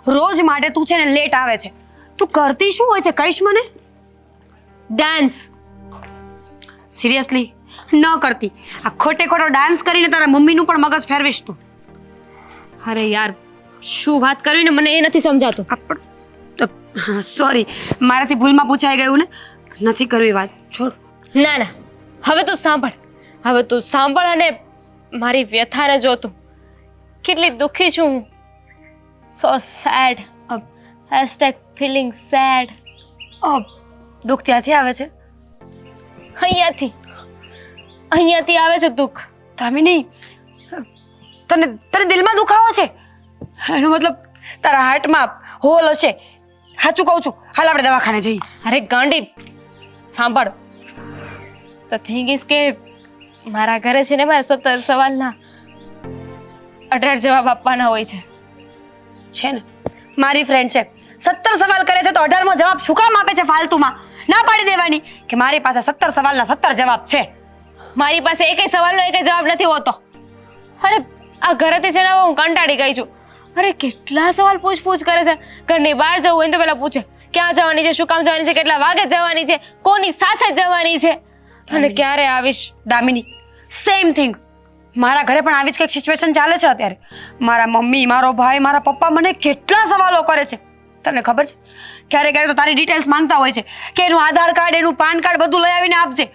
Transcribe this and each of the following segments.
રોજ માટે તું છે ને લેટ આવે છે. તું કરતી શું હોય છે કહીશ મને? ડાન્સ. સિરિયસલી ન કરતી. આ ખોટે ખોટો ડાન્સ કરીને તારા મમ્મીનું પણ મગજ ફેરવીશ તું. અરે યાર, શું વાત કરવી ને મને એ નથી સમજાતું. સોરી, મારાથી ભૂલમાં પૂછાઈ ગયું ને. નથી કરવી વાત, છોડ. ના ના, હવે તું સાંભળ. હવે તું સાંભળ અને મારી વ્યથાને જો તું. કેટલી દુઃખી છું હું. સો સેડ. #feeling sad. દુઃખ ત્યાંથી આવે છે? અહીંયાથી આવે છે દુઃખ. દામિની, તને દિલમાં દુખાવો છે? એનો મતલબ તારા હાર્ટમાં હોલ હશે. સાચું કહું છું, હાલ આપણે દવાખાને જઈએ. અરે ગાંડી, સાંભળ. ધ થિંગ ઇઝ કે મારા ઘરે છે ને મારા 17 સવાલના 18 જવાબ આપવાના હોય છે. છે ને, મારી ફ્રેન્ડ છે, 17 સવાલ કરે છે તો 18મો જવાબ શું કામ આપે છે ફાલતુમાં? ના પાડી દેવાની કે મારી પાસે 17 સવાલના 17 જવાબ છે. મારી પાસે એકેય સવાલનો એકેય જવાબ નથી હોતો. અરે આ ઘરેથી છે ને હું કંટાળી ગઈ છું. અરે કેટલા સવાલ પૂછ કરે છે. ઘરની બહાર જવું હોય તો પેલા પૂછે ક્યાં જવાની છે, શું કામ જવાની છે, કેટલા વાગે જવાની છે, કોની સાથે જવાની છે અને ક્યારે આવીશ. Damini, same thing. મારા ઘરે પણ આવી જ કંઈક સિચ્યુએશન ચાલે છે અત્યારે. મારા મમ્મી, મારો ભાઈ, મારા પપ્પા મને કેટલા સવાલો કરે છે. તને ખબર છે, ક્યારે ક્યારે તો તારી ડિટેલ્સ માંગતા હોય છે કે એનું આધાર કાર્ડ, એનું પાન કાર્ડ બધું લઈ આવીને આપજે.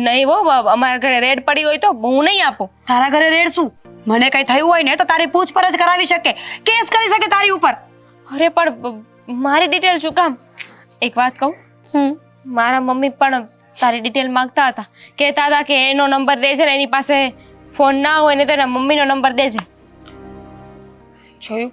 નહીં હો, અમારા ઘરે રેડ પડી હોય તો હું નહીં આપું. તારા ઘરે રેડ શું? મને કઈ થયું હોય ને તો તારી પૂછપરછ કરાવી શકે, કેસ કરી શકે તારી ઉપર. અરે પણ મારી ડિટેલ શું કામ? એક વાત કહું, મારા મમ્મી પણ તારી ડિટેલ માંગતા હતા. કહેતા હતા કે એનો નંબર દે છે ને એની પાસે ફોન ના હોય ને તો એના મમ્મીનો નંબર દેજે. જોયું,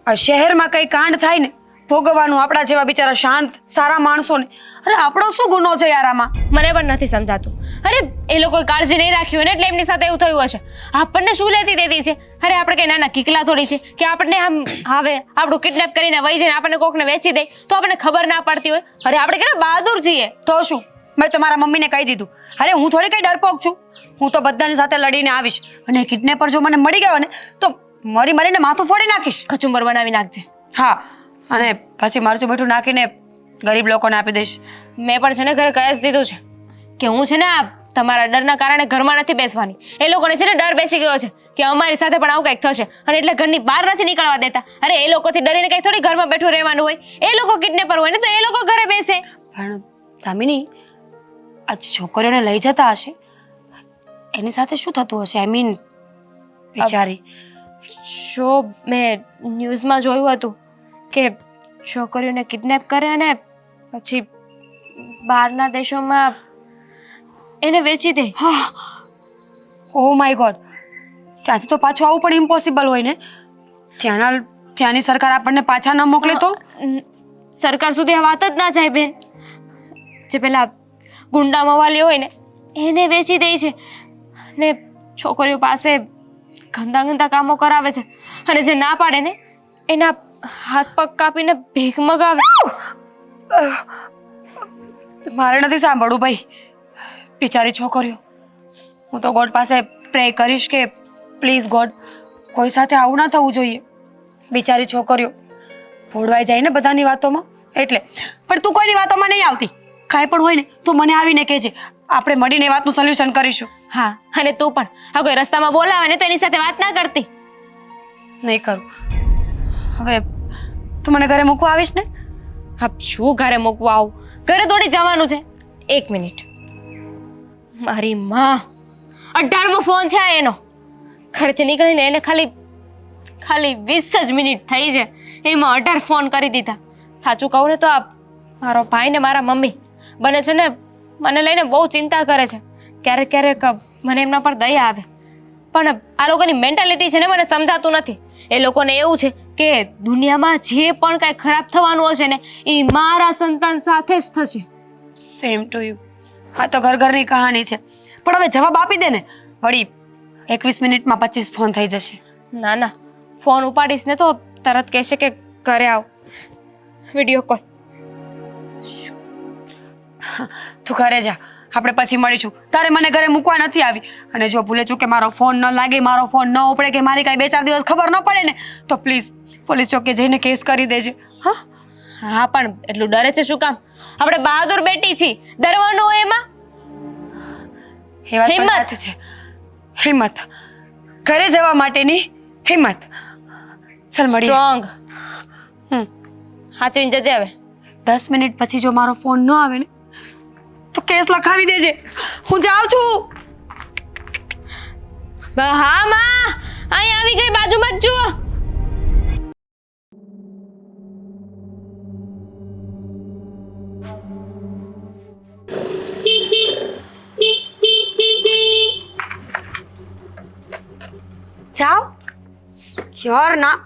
આ શહેરમાં કઈ કાંડ થાય ને ભોગવવાનું આપણા જેવા બિચારા શાંત સારા માણસોને. અરે આપણો શું ગુનો છે યાર આમાં? મને પણ નથી સમજાતું. અરે એ લોકોએ કાળજી નહીં રાખી હોય ને એટલે એમની સાથે એવું થયું હશે. આપણને શું લેતી દેતી છે? અરે આપણે કઈ નાના કિકલા થોડી છે કે આપણને આમ આવે આપણું કિડનેપ કરીને વહી જાય, આપણને કોકને વેચી દે તો આપણને ખબર ના પડતી હોય. અરે આપણે કેટલા બહાદુર છીએ. તો શું, મેં તો મારા મમ્મીને કહી દીધું. અરે હું થોડી કઈ ડરપોક છું. હું તો બધાની સાથે લડીને આવીશ અને કિડનેપર જો મને મળી ગયો ને તો મરીને માથું ફોડી નાખીશ. કચુંબર બનાવી નાખજે. હા, અને પછી મરચું મીઠું નાખીને ગરીબ લોકોને આપી દઈશ. મેં પણ છે ને ઘરે કહી જ દીધું છે કે હું છે ને આ તમારા ડરના કારણે ઘરમાં નથી બેસવાની. એ લોકોને છે ને ડર બેસી ગયો છે કે અમારી સાથે પણ આવું કંઈક થશે અને એટલે ઘરની બહાર નથી નીકળવા દેતા. અરે એ લોકોથી ડરીને કંઈ થોડી ઘરમાં બેઠું રહેવાનું હોય. એ લોકો કિડનેપર હોય ને તો એ લોકો ઘરે બેસે. પણ દામિની, આ છોકરીઓને લઈ જતા હશે એની સાથે શું થતું હશે? આઈ મીન બિચારી. શો મેં ન્યૂઝમાં જોયું હતું કે છોકરીઓને કિડનેપ કરે અને પછી બહારના દેશોમાં એને વેચી દે. ઓ માય ગોડ, ત્યાંથી તો પાછું આવું પણ ઇમ્પોસિબલ હોય ને. ત્યાંની સરકાર આપણને પાછા ન મોકલે તો? સરકાર સુધી આ વાત જ ના જાય બેન. જે પેલા ગુંડા મવાલી હોય ને એને વેચી દે છે ને છોકરીઓ પાસે ગંદા ગંદા કામો કરાવે છે અને જે ના પાડે ને એના હાથ પગ કાપીને ભીખ મગાવે. મારે નથી સાંભળવું ભાઈ. બિચારી છોકરીઓ. હું તો ગોડ પાસે પ્રે કરીશ કે પ્લીઝ ગોડ કોઈ સાથે આવું ના થવું જોઈએ. બિચારી છોકરીઓ ભોળવાઈ જાય ને બધાની વાતોમાં એટલે. પણ તું કોઈની વાતોમાં નહીં આવતી. કાંઈ પણ હોય ને તું મને આવીને કહેજે, આપણે મળીને વાતનું સોલ્યુશન કરીશું. હા, અને તું પણ આ કોઈ રસ્તામાં બોલાવે ને તો એની સાથે વાત ના કરતી. નહીં કરું. હવે તું મને ઘરે મૂકવા આવીશ ને? હા, શું ઘરે મૂકવા આવું? ઘરે થોડી જવાનું છે. 1 મિનિટ. મારી માં 18મો ફોન છે એનો. ઘરેથી નીકળીને એને ખાલી 20 જ મિનિટ થઈ છે એમાં 18 ફોન કરી દીધા. સાચું કહું ને તો આ મારો ભાઈ ને મારા મમ્મી બને છે ને મને લઈને બહુ ચિંતા કરે છે. ક્યારેક ક્યારેક મને એમના પર દયા આવે પણ આ લોકોની મેન્ટાલિટી છે ને મને સમજાતું નથી. એ લોકોને એવું છે કે દુનિયામાં જે પણ કાંઈ ખરાબ થવાનું હશે ને એ મારા સંતાન સાથે જ થશે. Same to you. આ તો ઘરની કહાની છે. પણ હવે જવાબ આપી દે ને. વળી 21 મિનિટમાં 25 ફોન થઈ જશે. ના ના, ફોન ઉપાડીશ ને તો તરત કહેશે કે ઘરે આવ, વિડીયો કોલ. તું ઘરે જા આપણે પછી મળીશું. તારે મને ઘરે મૂકવા નથી આવી. અને જો ભૂલે ચૂકે મારો ફોન ન લાગે, મારો ફોન ન ઉપડે કે મારી કાંઈ 2-4 દિવસ ખબર ન પડે ને તો પ્લીઝ પોલીસ ચોકે જઈને કેસ કરી દેજે. હા હા પણ એટલું ડરે છે શું કામ? આપણે બહાદુર બેટી છીએ, ડરવાનું હોય એમાં? એ વાત પણ હિંમત. સાચી છે. હિંમત, ઘરે જવા માટેની હિંમત. ચાલ મળીએ. સ્ટ્રોંગ. હમ સાચવીને જજે હવે. 10 મિનિટ પછી જો મારો ફોન ન આવે ને તો કેસ લખાવી દેજે. હું જાઉં છું. હા માં, અહીં આવી ગઈ, બાજુમાં જ જુઓ. જાઓ. યાર ના,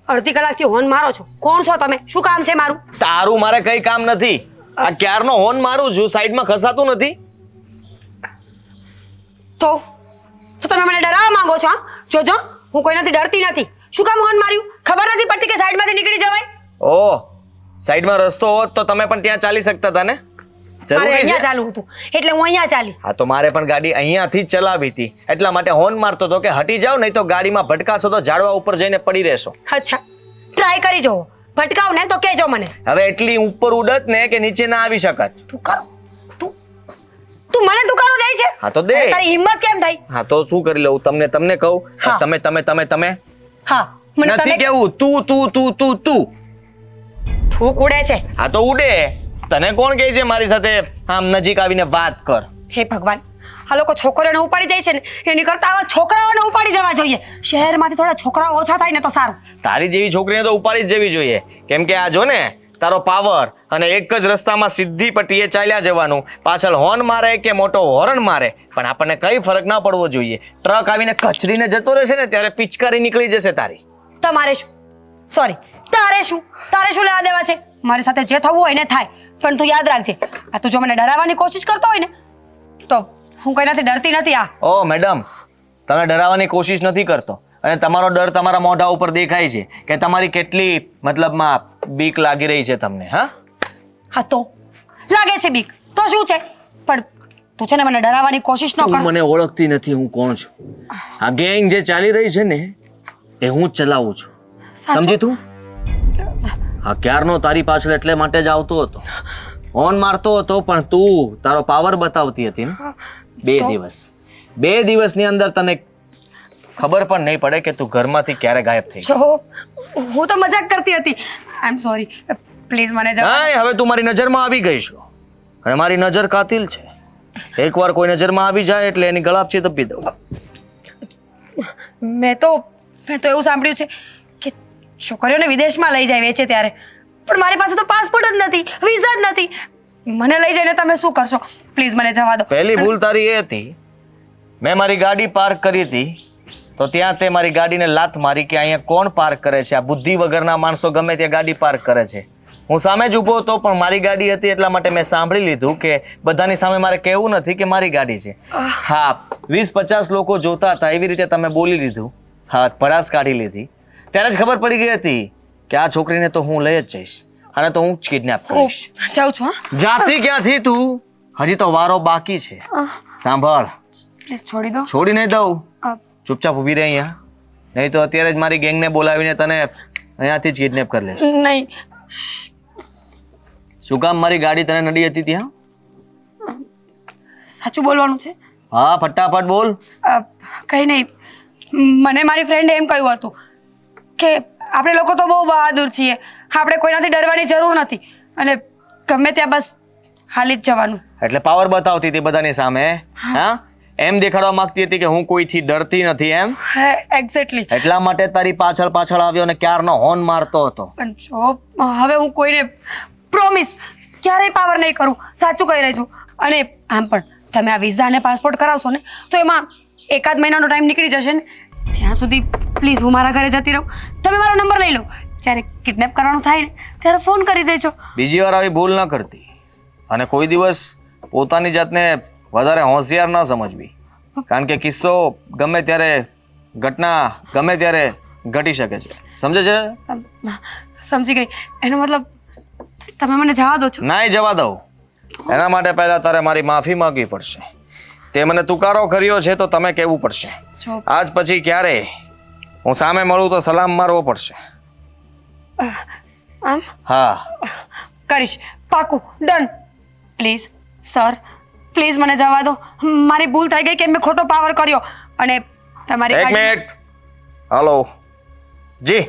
અડધી કલાકથી હોર્ન મારો છો. કોણ છો તમે? શું કામ છે મારું? તારું મારે કઈ કામ નથી. આ ક્યારનો હોર્ન મારું છું, સાઈડમાં ખસાતું નથી. તો તમે મને ડરાવવા માંગો છો? હા જોજો, હું કોઈનાથી ડરતી નથી. શું કામ હોર્ન માર્યું? ખબર નથી પડતી કે સાઈડમાંથી નીકળી જવાય? ઓહ, સાઈડમાં રસ્તો હોત તો તમે પણ ત્યાં ચાલી શકતા હતા ને. મારે જરૂરી અહીંયા છે. ચાલુ હતું એટલે હું અહીંયા ચાલી. હા તો મારે પણ ગાડી અહીંયાથી જ ચલાવી હતી, એટલા માટે હોર્ન મારતો હતો કે હટી જાવ, નહીં તો ગાડીમાં ભટકાશો તો ઝાડવા ઉપર જઈને પડી રહેશો. અચ્છા, ટ્રાય કરી જોવો. ભટકાવ ને તો કહેજો મને. હવે એટલી ઉપર ઉડત ને કે નીચે ના આવી શકત. તું કરો. તું મને દુકાનો દે છે? હા તો દે. તારી હિંમત કેમ થઈ? હા તો શું કરી લઉં? તમને કહું. હા. તમે હા મને નથી તમે કેવું. તું થૂક ઉડે છે. હા તો ઉડે. તને કોણ કહે છે મારી સાથે આમ નજીક આવીને વાત કર? હે ભગવાન, આ લોકો છોકરીઓને ઉપાડી જાય છે ને એની કરતા આવા છોકરાઓને ઉપાડી જવા જોઈએ. શહેરમાંથી થોડા છોકરાઓ ઓછા થાય ને તો સારું. તારી જેવી છોકરીને તો ઉપાડી જ જવી જોઈએ, કેમ કે આ જો ને તારો પાવર, અને એક જ રસ્તામાં સીધી પટ્ટીએ ચાલ્યા જવાનું. પાછળ હોર્ન મારે કે મોટો હોર્ન મારે પણ આપણને કઈ ફરક ના પડવો જોઈએ. ટ્રક આવીને કચરીને જતો રહેશે ને ત્યારે પિચકારી નીકળી જશે તારી. તમારે શું? સોરી, તારે શું લેવા દેવા છે? મારી સાથે જે થવું હોય ને થાય, પણ તું યાદ રાખજે, આ તું જો મને ડરાવવાની કોશિશ કરતો હોય ને તો હું કોઈનાથી ડરતી નથી. ઓ મેડમ, તમે ડરાવવાની કોશિશ નથી કરતો, અને તમારો ડર તમારા મોઢા ઉપર દેખાય છે કે તમારી કેટલી મતલબમાં બીક લાગી રહી છે તમને. હા તો લાગે છે બીક તો શું છે, પણ તું છે ને મને ડરાવવાની કોશિશ ન તું કર. મને ઓળખતી નથી હું કોણ છું. આ ગેંગ જે ચાલી રહી છે ને એ હું જ ચલાવું છું. સાચું? સમજી તું? હા ક્યારનો તારી પાછળ એટલે માટે જ આવતો હતો, હોર્ન મારતો હતો, પણ તું તારો પાવર બતાવતી હતી ને. બે દિવસની અંદર તને ખબર પણ નહીં પડે કે તું ઘરમાંથી ક્યારે ગાયબ થઈ. જો હું તો મજાક કરતી હતી. આઈ એમ સોરી, પ્લીઝ મને જવા. હા હવે તું મારી નજરમાં આવી ગઈ છો, અને મારી નજર કાતિલ છે. એકવાર કોઈ નજરમાં આવી જાય એટલે એની ગળાપચી દબી દઉં. મેં તો એવું સાંભળ્યું છે કે છોકરીઓને વિદેશમાં લઈ જાય વેચે ત્યારે, પણ મારી પાસે તો પાસપોર્ટ જ નથી, વિઝા જ નથી. મને લઈ જઈને તમે શું કરશો? પ્લીઝ મને જવા દો. પહેલી ભૂલ તારી એ હતી, મેં મારી ગાડી પાર્ક કરી હતી તો ત્યાં તે મારી ગાડીને લાત મારી કે અહીંયા કોણ પાર્ક કરે છે? આ બુદ્ધિ વગરના માણસો ગમે ત્યાં ગાડી પાર્ક કરે છે. હું સામે જ ઊભો હતો પણ મારી ગાડી હતી એટલા માટે મેં સાંભળી લીધું કે બધાની સામે મારે કહેવું નથી કે મારી ગાડી છે. હા 20-50 લોકો જોતા હતા એવી રીતે તમે બોલી લીધું. હા ભડાસ કાઢી લીધી. ત્યારે જ ખબર પડી ગઈ હતી કે આ છોકરીને તો હું લઈ જ જઈશ, અને તો હું જ કિડનેપ કરીશ. જાઉં છું. હા જાતી ક્યાંથી તું? હજી તો વારો બાકી છે. સાંભળ, પ્લીઝ છોડી દો. છોડી નહીં દઉં. અ, ચૂપચાપ ઊભી રહે અહીંયા, નહીં તો અત્યારે જ મારી ગેંગને બોલાવીને તને અહીંયાથી જ કિડનેપ કરી લેશે. નહીં. શું કામ મારી ગાડી તને નડી હતી ત્યાં? સાચું બોલવાનું છે? હા ફટાફટ બોલ. કંઈ નહીં, મને મારી ફ્રેન્ડે એમ કહ્યું હતું કે આપણે લોકો તો બહુ બહાદુર છીએ, આપણે કોઈનાથી ડરવાની જરૂર નથી, અને ગમે ત્યાં બસ હાલી જ જવાનું. એટલે પાવર બતાવતી હતી બધાની સામે? હા એમ દેખાડવા માંગતી હતી કે હું કોઈથી ડરતી નથી એમ? હા એક્ઝેક્ટલી. એટલા માટે તારી પાછળ આવ્યો અને ક્યારનો હોર્ન મારતો હતો. પણ જો હવે હું કોઈને પ્રોમિસ ક્યારેય પાવર નહીં કરું, સાચું કહી રહી છું. અને આમ પણ તમે આ વિઝા અને પાસપોર્ટ કરાવશો ને તો એમાં 1-8 મહિનાનો ટાઈમ નીકળી જશે ને. ત્યાં સુધી પ્લીઝ હું મારા ઘરે જતી રહું. તમે મારો નંબર લઈ લો, જ્યારે કિડનેપ કરવાનું થાય ને ત્યારે ફોન કરી દેજો. બીજી વાર આવી ભૂલ ન કરતી, અને કોઈ દિવસ પોતાની જાતને વધારે હોશિયાર ન સમજવી, કારણ કે કિસ્સો ગમે ત્યારે ઘટના ગમે ત્યારે ઘટી શકે છે. સમજે છે? સમજી ગઈ. એનો મતલબ તમે મને જવા દો છો? નાય જવા દઉં. એના માટે પહેલા તારે મારી માફી માંગવી પડશે. તે મને તુકારો કર્યો છે તો તમે કહેવું પડશે. જો આજ પછી ક્યારે હું સામે મળું તો સલામ મારવો પડશે. આમ હા, કરીશ, પાકું, ડન. પ્લીઝ સર, પ્લીઝ મને જવા દો. મારી ભૂલ થઈ ગઈ કે મેં ખોટો પાવર કર્યો અને તમારી એક ગાડી- મિનિટ. હલો જી.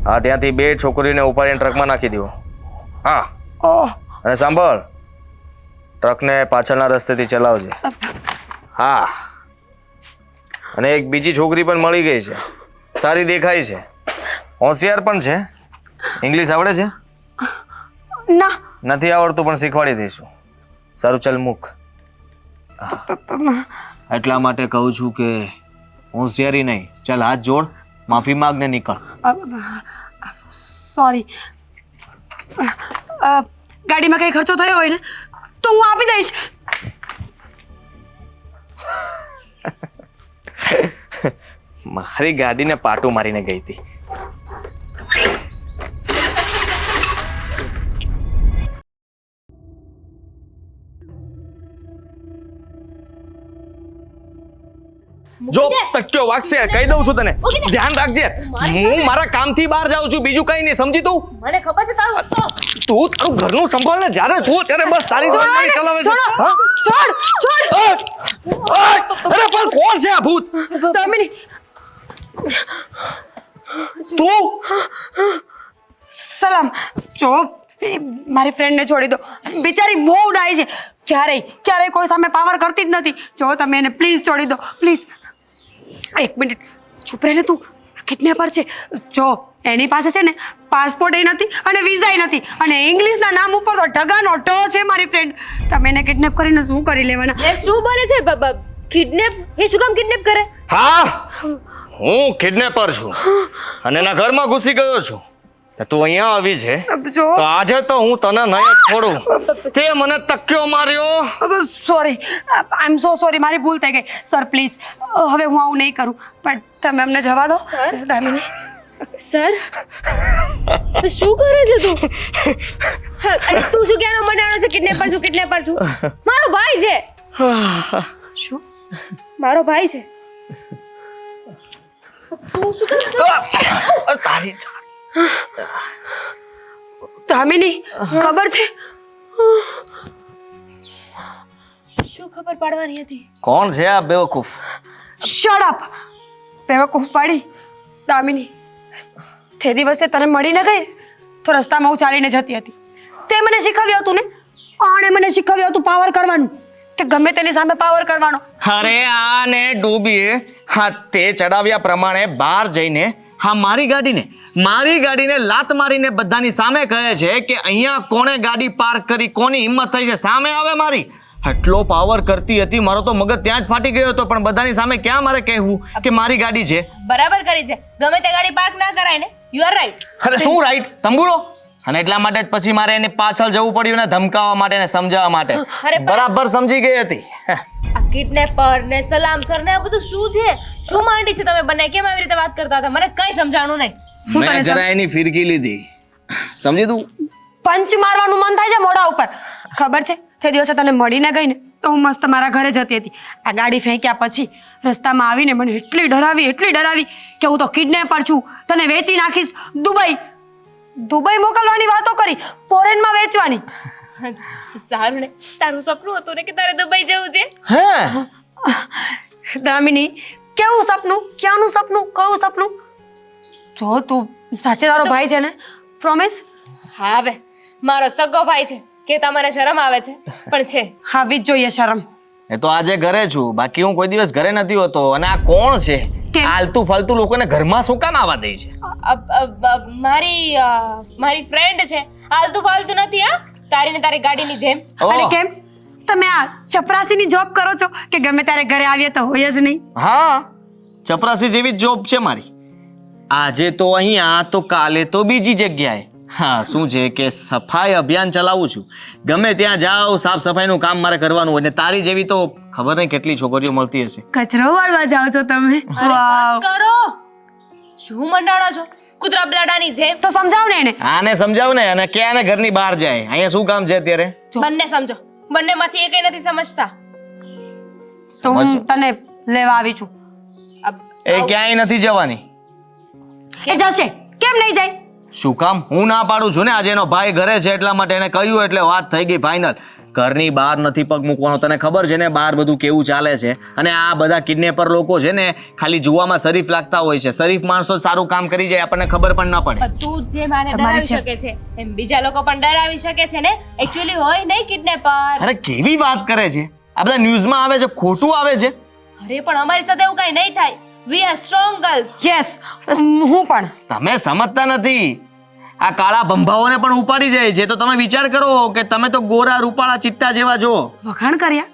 હા, ત્યાંથી 2 છોકરીને ઉપાડીને ટ્રકમાં નાખી દો. હા, ઓહ, અને સાંભળ, ટ્રકને પાછળના રસ્તેથી ચલાવજે. હા, અને એક બીજી છોકરી પણ મળી ગઈ છે. સારી દેખાય છે, હોશિયાર પણ છે. ઇંગ્લિશ આવડે છે? ના. નથી આવડતું પણ શીખવાડી દઈશું. સારું, ચાલ મૂક. એટલા માટે કહું છું કે હોશિયારી નહીં. ચાલ હાથ જોડ, માફી માંગ ને નીકળ. સોરી. ગાડીમાં કઈ ખર્ચો થયો હોય ને તો હું આપી દઈશ. મારી ગાડીને પાટું મારીને ગઈ હતી. જો તક્યો વાગશે કહી દઉં છું તને. ધ્યાન રાખજે. હું મારા કામથી બહાર જાઉં છું, બીજું કઈ નહીં, સમજી તું? મને ખબર છે તારું તું તારું ઘરનું સંભાળ ને. જ્યારે જુઓ ત્યારે બસ તારી જવાબદારી ચલાવે છે. હા? છોડ. ઓય! ઓય! અરે પણ કોણ છે આ ભૂત? દામિની, તું? સલામ. જો એ મારી ફ્રેન્ડને છોડી દો. બિચારી બહુ ડાય છે. ક્યારેય કોઈ સામે પાવર કરતી જ નથી. જો તમે એને પ્લીઝ છોડી દો, પ્લીઝ. એક મિનિટ ચૂપ રહે ને તું. કિડનેપર છે. જો એની પાસે છે ને પાસપોર્ટ એ નથી અને વિઝા નથી અને ઇંગ્લિશના નામ ઉપર તો ઢગાનો ઢ છે. મારી ફ્રેન્ડ, તમે એને કિડનેપ કરીને શું કરી લેવાના? એ શું બોલે છે? કિડનેપ? એ શું કામ કિડનેપ કરે? હા, હું કિડનેપર છું અને એના ઘરમાં ઘૂસી ગયો છું. ને તું અહીંયા આવી છે જો તો આજે તો હું તને નહીં જ છોડું. તે મને તક્યો માર્યો. સોરી, આઈ એમ સો સોરી. મારી ભૂલ થઈ ગઈ. સર પ્લીઝ, હવે હું આવું નહીં કરું. પણ તમે અમને જવા દો. સર? દામિની, સર શું કરે છે તું? અરે તું શું કહેવાનો મંડાણો છે? કિડનેપર છું. મારો ભાઈ છે. શું? મારો ભાઈ છે. તું શું કરે છે? તારી દામિની, ખબર છે? શું ખબર પાડવાની હતી? કોણ છે આ બેવકૂફ? Shut up. બેવકૂફ પાડી. દામિની, તે દિવસે તને મળીને ગઈ તો રસ્તામાં હું ચાલીને જતી હતી. તે મને શીખવ્યું હતું ને, આણે મને શીખવ્યું હતું પાવર કરવાનું, કે ગમે તેની સામે પાવર કરવાનો. અરે આને ડૂબીએ હા તે ચડાવ્યા પ્રમાણે બહાર જઈને હા મારી ગાડીને લાત મારીને બધાની સામે કહે છે કે અહીંયા કોણે ગાડી પાર્ક કરી, કોની હિંમત થઈ છે સામે આવે મારી. એટલો પાવર કરતી હતી, મારો તો મગજ ત્યાં જ ફાટી ગયો હતો. પણ બધાની સામે ક્યાં મારે કહેવું કે મારી ગાડી છે? બરાબર કરી છે. ગમે તે ગાડી પાર્ક ના કરાય ને. You are right. અરે શું રાઈટ? તંબુરો. અને એટલા માટે જ પછી મારે એની પાછળ જવું પડ્યું ને, ધમકાવવા માટે ને સમજાવવા માટે. અરે પણ- બરાબર સમજી ગઈ હતી. આ કિડનેપર ને સલામ સર ને આ બધું શું છે? શું માંડી છે તમે બંને? કેમ આવી રીતે વાત કરતા હતા? મને કઈ સમજાણું નહીં. હું તને મેં જરા એની ફિરકી લીધી, સમજી તું? પંચ મારવાનું મન થાય છે મોઢા ઉપર. ખબર છે તે દિવસે તને મળીને ગઈ ને તો હું મસ્ત મારા ઘરે જતી હતી. આ ગાડી ફેંક્યા પછી રસ્તામાં આવીને મને એટલી ડરાવી કે હું તો કિડનેપર છું, તને વેચી નાખીશ. દુબઈ મોકલવાની વાતો કરી, ફોરેનમાં વેચવાની. સારું ને, તારું સપનું હતું ને કે તારે દુબઈ જવું છે. હે દામિની, કેવું સપનું? ક્યાંનું સપનું? કયું સપનું? જો તું સાચે તારો ભાઈ છે ને, પ્રોમિસ. હા, હવે મારો સગો ભાઈ છે કે તમને શરમ આવે છે? પણ છે. આવી જ જોઈએ શરમ. એ તો આજે ઘરે છું, બાકી હું કોઈ દિવસ ઘરે નથી હોતો. અને આ કોણ છે? કેમ? આલતુ ફાલતુ લોકોને ઘરમાં શું કામ આવવા દે છે? મારી ફ્રેન્ડ છે. આલતુ ફાલતુ નથી. હા, તારી ને તારી ગાડીની જેમ. અને ઓહ, કેમ તમે આ ચપરાસીની જોબ કરો છો કે ગમે ત્યારે ઘરે આવીએ તો હોય જ નહીં? હા, ચપરાસી જેવી જ જોબ છે મારી. આજે તો અહીંયા તો કાલે તો બીજી જગ્યાએ. હા, શું છે કે સફાઈ અભિયાન ચલાવું છું. ગમે ત્યાં જાઓ, સાફ સફાઈનું કામ મારે કરવાનું હોય. ને તારી જેવી તો ખબર નહીં કેટલી છોકરીઓ મળતી હશે. કચરો વાળવા જાઓ છો તમે? અરે વાવ. બસ કરો. શું મંડાણો છો? કૂતરા બ્લાડાની જેમ. તો સમજાવ ને એને. આને સમજાવ ને, અને ક્યાં ને ઘરની બહાર જાય. અહીંયા શું કામ છે અત્યારે? જો બંને સમજો બંનેમાંથી એકેય નથી સમજતા. તો હું તને લેવા આવી છું. એ ક્યાંય નથી જવાની. એ જશે, કેમ નહીં જાય? શું કામ? હું ના પાડું છું ને. આજે એનો ભાઈ ઘરે છે એટલા માટે એને કહ્યું એટલે વાત થઈ ગઈ ફાઇનલ. ઘરની બહાર નથી પગ મૂકવાનો. તને ખબર છે ને બહાર બધું કેવું ચાલે છે. અને આ બધા કિડનેપર લોકો છે ને ખાલી જોવામાં શરીફ લાગતા હોય છે. શરીફ માણસો જ સારું કામ કરી જાય આપણને ખબર પણ ના પડે. તું જે માને તમારી ડરાવી શકે છે એમ બીજા લોકો પણ ડરાવી શકે છે ને. એકચ્યુઅલી હોય નહીં કિડનેપર. અરે કેવી વાત કરે છે. આ બધા ન્યૂઝમાં આવે છે, ખોટું આવે છે. અરે પણ અમારી સાથે એવું કઈ નહીં થાય. We are strong girls. Yes, હું પણ. તમે સમજતા નથી. આ કાળા ભંભાઓને પણ ઉપાડી જાય છે. તો તમે વિચાર કરો કે તમે તો ગોરા રૂપાળા ચિત્તા જેવા છો. વખાણ કર્યા,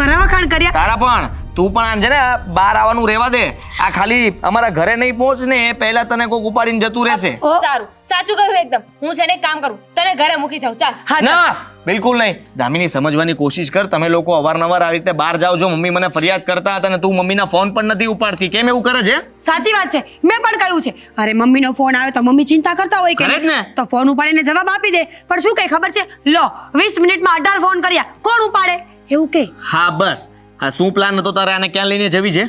મારા વખાણ કર્યા. તારા પણ તું પણ આમ છે ને બહાર આવવાનું રહેવા દે. આ ખાલી અમારા ઘરે નહીં પહોંચ ને એ પહેલા તને કોક ઉપાડીને જતું રહેશે. ઓ, સારું સાચું કહ્યું એકદમ. હું છે ને એક કામ કરું તને ઘરે મૂકી જાઉં. ચાલ. હા, ચાલ. ના બિલકુલ નહીં. દામિની સમજવાની કોશિશ કર. તમે લોકો અવારનવાર આવી રીતે બહાર જાઓ છો. મમ્મી મને ફરિયાદ કરતા હતા અને તું મમ્મીના ફોન પણ નથી ઉપાડતી. કેમ એવું કરે છે? સાચી વાત છે, મેં પણ કહ્યું છે. અરે મમ્મીનો ફોન આવે તો મમ્મી ચિંતા કરતા હોય કે કરે જ ને. તો ફોન ઉપાડીને જવાબ આપી દે. પણ શું કહે ખબર છે? લો 20 મિનિટમાં 18 ફોન કર્યા, કોણ ઉપાડે એવું કે? હા બસ. આ શું પ્લાન હતો તારે? આને ક્યાં લઈને જવી છે?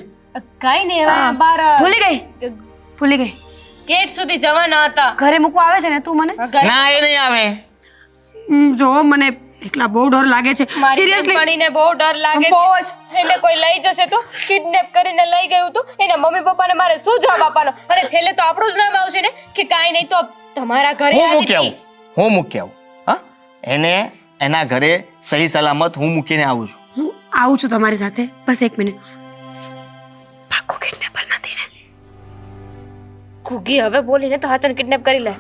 કઈ નહીં હવે બાર ભૂલી ગઈ. ગેટ સુધી જવાના હતા. ઘરે મૂકવા આવે છે ને તું મને? ઘરે ના એ નહીં આવે. જો મને એકલા બહુ ડર લાગે છે. મારી સિરિયસલી બેનપણીને બહુ ડર લાગે બહુ છે. એને કોઈ લઈ જશે તો કિડનેપ કરીને લઈ ગયું તો એના મમ્મી પપ્પાને મારે શું જવાબ આપવાનો? અને છેલ્લે તો આપણું જ નામ આવશે ને કે કાંઈ નહીં તો તમારા ઘરે હું આવી મૂકી આવું. હતી. હું મૂકી આવું. હા એને એના ઘરે સહી સલામત હું મૂકીને આવું છું. હું આવું છું તમારી સાથે. બસ 1 મિનિટ. પાક્કો કિડનેપર નથી ને? ઘૂગી હવે બોલીને તો હાચન કિડનેપ કરી લે.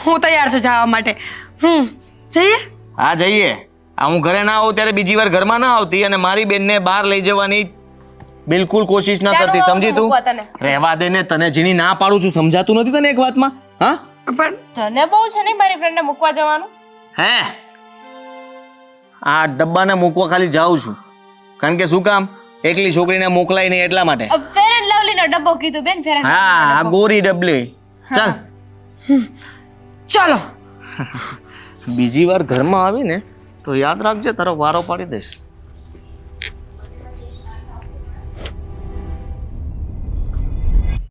હું તૈયાર છું જવા માટે. જઈએ? હા જઈએ. આ હું ઘરે ના આવું ત્યારે બીજી વાર ઘરમાં ના આવતી અને મારી બેનને બહાર લઈ જવાની બિલકુલ કોશિશ ના ચાલો, કરતી. આવું સમજી છું તું? મૂકવા તને. રહેવા દે ને. તને જેની ના પાડું છું સમજાતું નથી તને એક વાતમાં? હા પણ તને બહુ છે ને મારી ફ્રેન્ડને મૂકવા જવાનું. હે આ ડબ્બાને મૂકવા ખાલી જાઉં છું. કારણ કે શું કામ? એકલી છોકરીને મોકલાય નહીં એટલા માટે. ફેર એન્ડ લવલી નો ડબ્બો કીધું બેન. ફેર હા આ ગોરી ડબલી. ચાલ ચલો. બીજી વાર ઘરમાં આવીને તો યાદ રાખજે તારો વારો પાડી દઈશ.